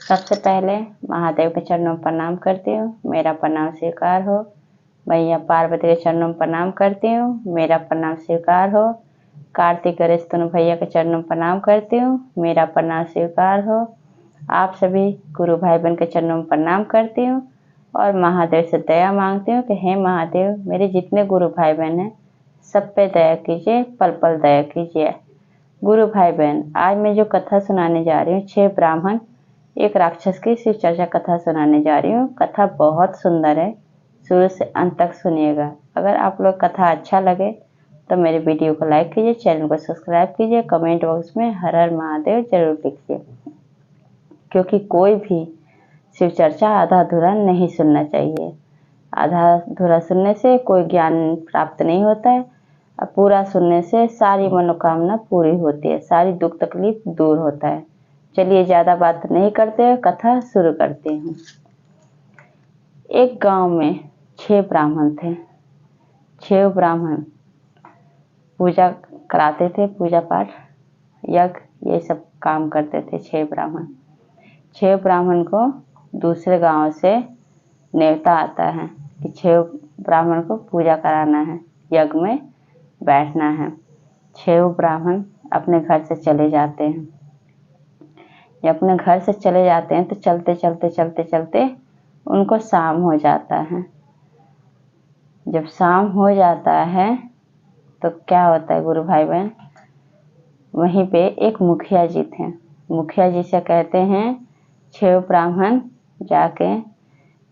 सबसे पहले महादेव के चरणों में प्रणाम करती हूँ, मेरा प्रणाम स्वीकार हो। मैया पार्वती के चरणों में प्रणाम करती हूँ, मेरा प्रणाम स्वीकार हो। कार्तिक गणेश दोनों भैया के चरणों में प्रणाम करती हूँ, मेरा प्रणाम स्वीकार हो। आप सभी गुरु भाई बहन के चरणों में प्रणाम करती हूँ और महादेव से दया मांगती हूँ कि हे महादेव, मेरे जितने गुरु भाई बहन हैं सब पे दया कीजिए, पल पल दया कीजिए। गुरु भाई बहन, आज मैं जो कथा सुनाने जा रही हूँ, 6 ब्राह्मण एक राक्षस की शिव चर्चा कथा सुनाने जा रही हूँ। कथा बहुत सुंदर है, शुरू से अंत तक सुनिएगा। अगर आप लोग कथा अच्छा लगे तो मेरे वीडियो को लाइक कीजिए, चैनल को सब्सक्राइब कीजिए, कमेंट बॉक्स में हर हर महादेव जरूर लिखिए, क्योंकि कोई भी शिव चर्चा आधा अधूरा नहीं सुनना चाहिए। आधा अधूरा सुनने से कोई ज्ञान प्राप्त नहीं होता है और पूरा सुनने से सारी मनोकामना पूरी होती है, सारी दुख तकलीफ दूर होता है। चलिए ज़्यादा बात नहीं करते हुए कथा शुरू करते हैं। एक गांव में 6 ब्राह्मण थे। 6 ब्राह्मण पूजा कराते थे, पूजा पाठ यज्ञ ये सब काम करते थे। 6 ब्राह्मण 6 ब्राह्मण को दूसरे गांव से न्योता आता है कि 6 ब्राह्मण को पूजा कराना है, यज्ञ में बैठना है। 6 ब्राह्मण अपने घर से चले जाते हैं। जब अपने घर से चले जाते हैं तो चलते चलते चलते चलते उनको शाम हो जाता है। जब शाम हो जाता है तो क्या होता है गुरु भाई बहन, वहीं पे एक मुखिया जी थे। मुखिया जी से कहते हैं 6 ब्राह्मण जाके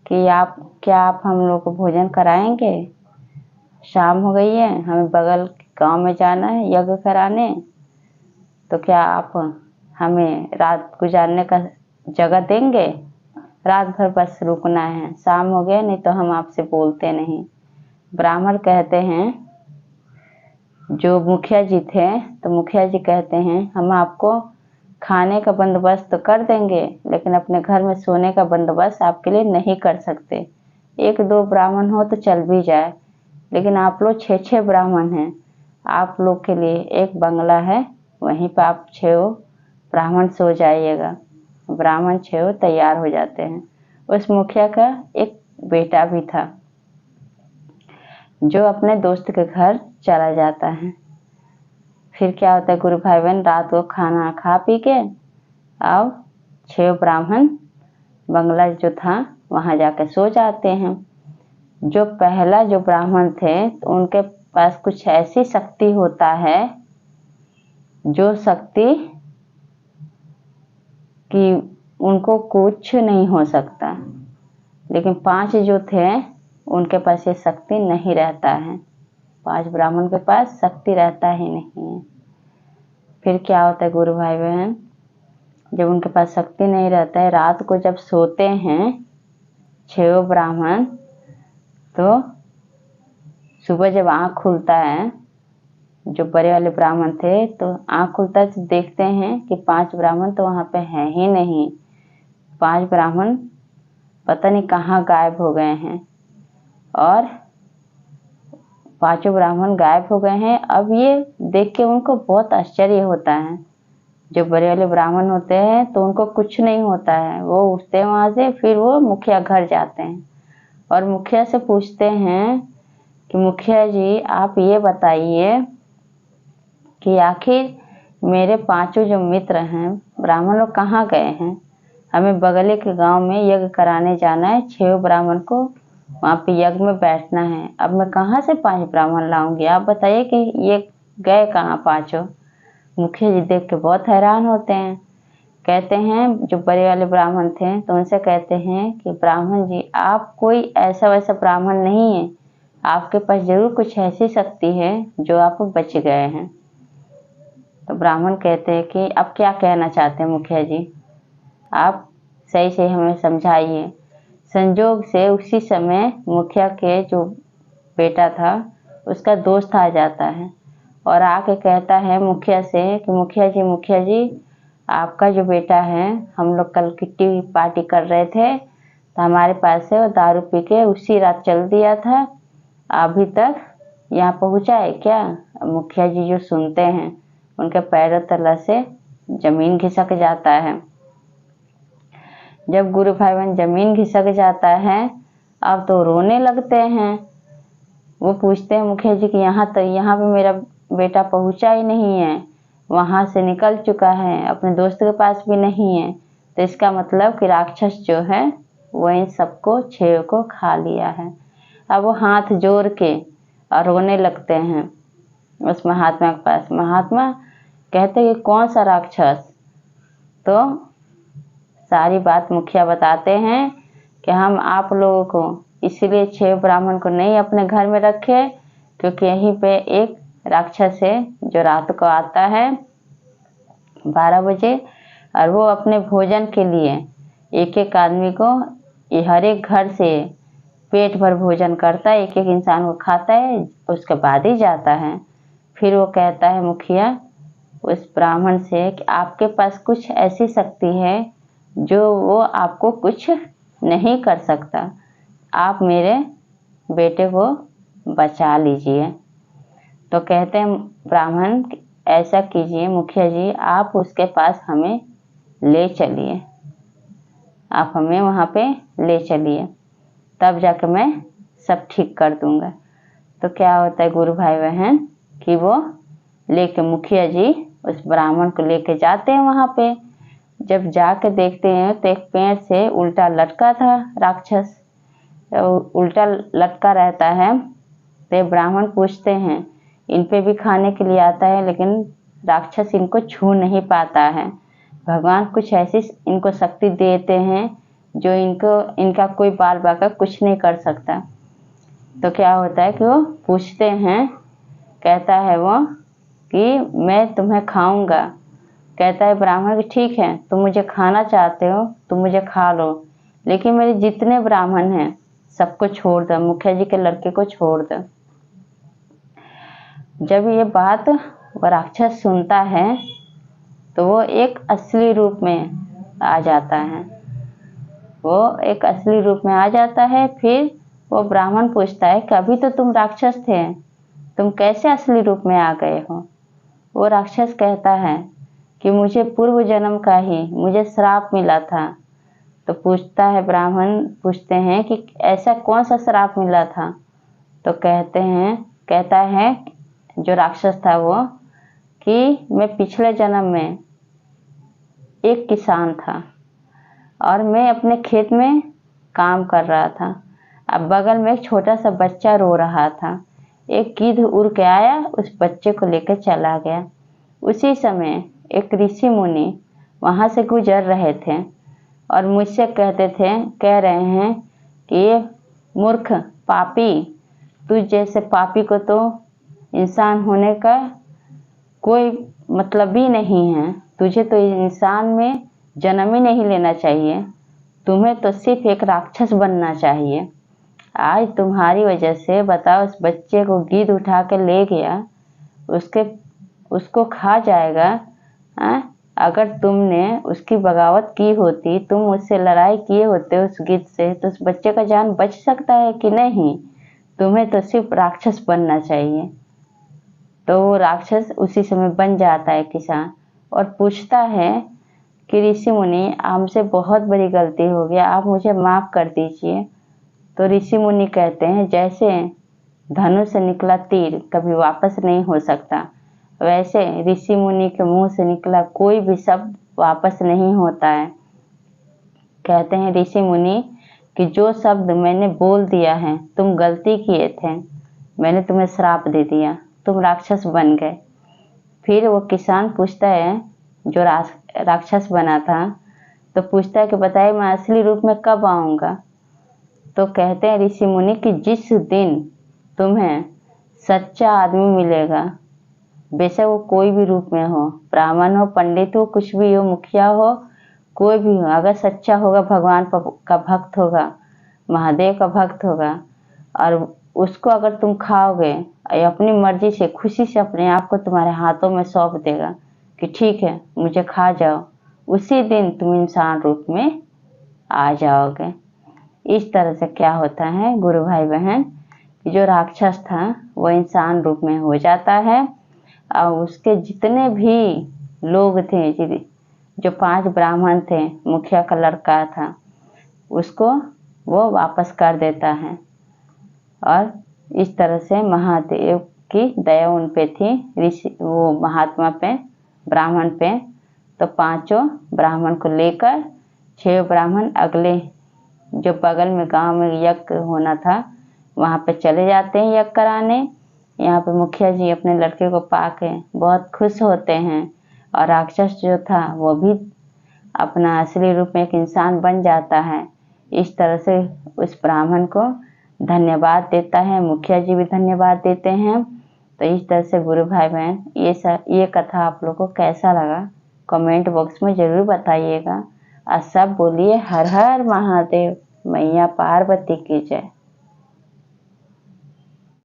कि आप हम लोग को भोजन कराएंगे? शाम हो गई है, हमें बगल गांव में जाना है यज्ञ कराने, तो क्या आप हमें रात गुजारने का जगह देंगे? रात भर बस रुकना है, शाम हो गया, नहीं तो हम आपसे बोलते नहीं। ब्राह्मण कहते हैं, जो मुखिया जी थे, तो मुखिया जी कहते हैं हम आपको खाने का बंदोबस्त तो कर देंगे, लेकिन अपने घर में सोने का बंदोबस्त आपके लिए नहीं कर सकते। 1-2 ब्राह्मण हो तो चल भी जाए, लेकिन आप लोग 6-6 ब्राह्मण हैं, आप लोग के लिए एक बंगला है, वहीं पर आप 6 ब्राह्मण सो जाइएगा। ब्राह्मण 6 तैयार हो जाते हैं। उस मुखिया का एक बेटा भी था जो अपने दोस्त के घर चला जाता है। फिर क्या होता है गुरु भाई बहन, रात को खाना खा पी के अब 6 ब्राह्मण बंगला जो था वहां जाके सो जाते हैं। जो पहला जो ब्राह्मण थे तो उनके पास कुछ ऐसी शक्ति होता है, जो शक्ति कि उनको कुछ नहीं हो सकता। लेकिन 5 जो थे उनके पास ये शक्ति नहीं रहता है। 5 ब्राह्मण के पास शक्ति रहता ही नहीं है। फिर क्या होता है गुरु भाई बहन, जब उनके पास शक्ति नहीं रहता है, रात को जब सोते हैं 6 ब्राह्मण, तो सुबह जब आँख खुलता है, जो बड़े वाले ब्राह्मण थे, तो आँख खुलता है तो देखते हैं कि 5 ब्राह्मण तो वहाँ पे हैं ही नहीं। 5 ब्राह्मण पता नहीं कहाँ गायब हो गए हैं और 5 ब्राह्मण गायब हो गए हैं। अब ये देख के उनको बहुत आश्चर्य होता है। जो बड़े वाले ब्राह्मण होते हैं तो उनको कुछ नहीं होता है, वो उठते हैं वहाँ से, फिर वो मुखिया घर जाते हैं और मुखिया से पूछते हैं कि मुखिया जी आप ये बताइए कि आखिर मेरे 5 जो मित्र हैं ब्राह्मण लोग कहाँ गए हैं? हमें बगले के गांव में यज्ञ कराने जाना है, 6 ब्राह्मण को वहाँ पे यज्ञ में बैठना है। अब मैं कहाँ से 5 ब्राह्मण लाऊंगी? आप बताइए कि ये गए कहाँ 5? मुखिया जी देख के बहुत हैरान होते हैं। कहते हैं, जो बड़े वाले ब्राह्मण थे तो उनसे कहते हैं कि ब्राह्मण जी आप कोई ऐसा वैसा ब्राह्मण नहीं है, आपके पास जरूर कुछ ऐसी शक्ति है जो आप बच गए हैं। तो ब्राह्मण कहते हैं कि अब क्या कहना चाहते हैं मुखिया जी, आप सही से हमें समझाइए। संजोग से उसी समय मुखिया के जो बेटा था उसका दोस्त आ जाता है और आके कहता है मुखिया से कि मुखिया जी आपका जो बेटा है, हम लोग कल किट्टी पार्टी कर रहे थे तो हमारे पास से वो दारू पी के उसी रात चल दिया था, अभी तक यहाँ पहुँचा है क्या? मुखिया जी जो सुनते हैं उनके पैरों तले से जमीन खिसक जाता है। जब गुरु भाई बहन जमीन घिसक जाता है अब तो रोने लगते हैं। वो पूछते हैं मुखिया जी कि यहाँ पे मेरा बेटा पहुंचा ही नहीं है, वहां से निकल चुका है, अपने दोस्त के पास भी नहीं है। तो इसका मतलब कि राक्षस जो है वो इन सबको 6 को खा लिया है। अब वो हाथ जोड़ के और रोने लगते हैं उस महात्मा के पास। महात्मा कहते कि कौन सा राक्षस? तो सारी बात मुखिया बताते हैं कि हम आप लोगों को इसलिए 6 ब्राह्मण को नहीं अपने घर में रखे क्योंकि यहीं पे एक राक्षस है जो रात को आता है 12 बजे और वो अपने भोजन के लिए एक एक आदमी को हर एक घर से पेट भर भोजन करता है, एक एक इंसान को खाता है, उसके बाद ही जाता है। फिर वो कहता है मुखिया उस ब्राह्मण से कि आपके पास कुछ ऐसी शक्ति है जो वो आपको कुछ नहीं कर सकता, आप मेरे बेटे को बचा लीजिए। तो कहते हैं ब्राह्मण ऐसा कीजिए मुखिया जी, आप उसके पास हमें ले चलिए, आप हमें वहाँ पे ले चलिए, तब जाकर मैं सब ठीक कर दूंगा। तो क्या होता है गुरु भाई बहन कि वो लेके मुखिया जी उस ब्राह्मण को लेके जाते हैं वहाँ पे। जब जाके देखते हैं तो एक पेड़ से उल्टा लटका था राक्षस, उल्टा लटका रहता है। तो ब्राह्मण पूछते हैं इन पे भी खाने के लिए आता है लेकिन राक्षस इनको छू नहीं पाता है। भगवान कुछ ऐसी इनको शक्ति देते हैं जो इनका कोई बाल बाका कुछ नहीं कर सकता। तो क्या होता है कि वो पूछते हैं, कहता है वो कि मैं तुम्हें खाऊंगा। कहता है ब्राह्मण कि ठीक है, तुम मुझे खाना चाहते हो तुम मुझे खा लो, लेकिन मेरे जितने ब्राह्मण हैं सबको छोड़ दो, मुखिया जी के लड़के को छोड़ दो। जब ये बात वो राक्षस सुनता है तो वो एक असली रूप में आ जाता है, वो एक असली रूप में आ जाता है। फिर वो ब्राह्मण पूछता है कि अभी तो तुम राक्षस थे, तुम कैसे असली रूप में आ गए हो? वो राक्षस कहता है कि मुझे पूर्व जन्म का ही मुझे श्राप मिला था। तो पूछता है ब्राह्मण पूछते हैं कि ऐसा कौन सा श्राप मिला था? तो कहता है जो राक्षस था वो कि मैं पिछले जन्म में एक किसान था और मैं अपने खेत में काम कर रहा था। अब बगल में एक छोटा सा बच्चा रो रहा था, एक गिद्ध उड़ के आया उस बच्चे को लेकर चला गया। उसी समय एक ऋषि मुनि वहां से गुजर रहे थे और मुझसे कह रहे हैं कि ये मूर्ख पापी, तुझ जैसे पापी को तो इंसान होने का कोई मतलब ही नहीं है, तुझे तो इंसान में जन्म ही नहीं लेना चाहिए, तुम्हें तो सिर्फ एक राक्षस बनना चाहिए। आज तुम्हारी वजह से बताओ उस बच्चे को गिद्ध उठा के ले गया, उसको खा जाएगा। अगर तुमने उसकी बगावत की होती, तुम उससे लड़ाई किए होते उस गिद्ध से, तो उस बच्चे का जान बच सकता है कि नहीं? तुम्हें तो सिर्फ राक्षस बनना चाहिए। तो वो राक्षस उसी समय बन जाता है किसान और पूछता है कि ऋषि मुनि हमसे बहुत बड़ी गलती हो गया, आप मुझे माफ कर दीजिए। तो ऋषि मुनि कहते हैं जैसे धनुष से निकला तीर कभी वापस नहीं हो सकता, वैसे ऋषि मुनि के मुंह से निकला कोई भी शब्द वापस नहीं होता है। कहते हैं ऋषि मुनि कि जो शब्द मैंने बोल दिया है, तुम गलती किए थे, मैंने तुम्हें श्राप दे दिया, तुम राक्षस बन गए। फिर वो किसान पूछता है जो राक्षस बना था, तो पूछता है कि बताइए मैं असली रूप में कब आऊंगा? तो कहते हैं ऋषि मुनि कि जिस दिन तुम्हें सच्चा आदमी मिलेगा, बेशक वो कोई भी रूप में हो, ब्राह्मण हो, पंडित हो, कुछ भी हो, मुखिया हो, कोई भी हो, अगर सच्चा होगा, भगवान का भक्त होगा, महादेव का भक्त होगा, और उसको अगर तुम खाओगे, अपनी मर्जी से खुशी से अपने आप को तुम्हारे हाथों में सौंप देगा कि ठीक है मुझे खा जाओ, उसी दिन तुम इंसान रूप में आ जाओगे। इस तरह से क्या होता है गुरु भाई बहन, जो राक्षस था वो इंसान रूप में हो जाता है और उसके जितने भी लोग थे जो 5 ब्राह्मण थे, मुखिया का लड़का था, उसको वो वापस कर देता है। और इस तरह से महादेव की दया उन पे थी, ऋषि वो महात्मा पे, ब्राह्मण पे। तो 5 ब्राह्मण को लेकर 6 ब्राह्मण अगले जो बगल में गांव में यज्ञ होना था वहाँ पे चले जाते हैं यज्ञ कराने। यहाँ पे मुखिया जी अपने लड़के को पाके बहुत खुश होते हैं, और राक्षस जो था वो भी अपना असली रूप में एक इंसान बन जाता है। इस तरह से उस ब्राह्मण को धन्यवाद देता है, मुखिया जी भी धन्यवाद देते हैं। तो इस तरह से गुरु भाई बहन ये कथा आप लोग को कैसा लगा कमेंट बॉक्स में जरूर बताइएगा। और सब बोलिए हर हर महादेव, मैया पार्वती की जय।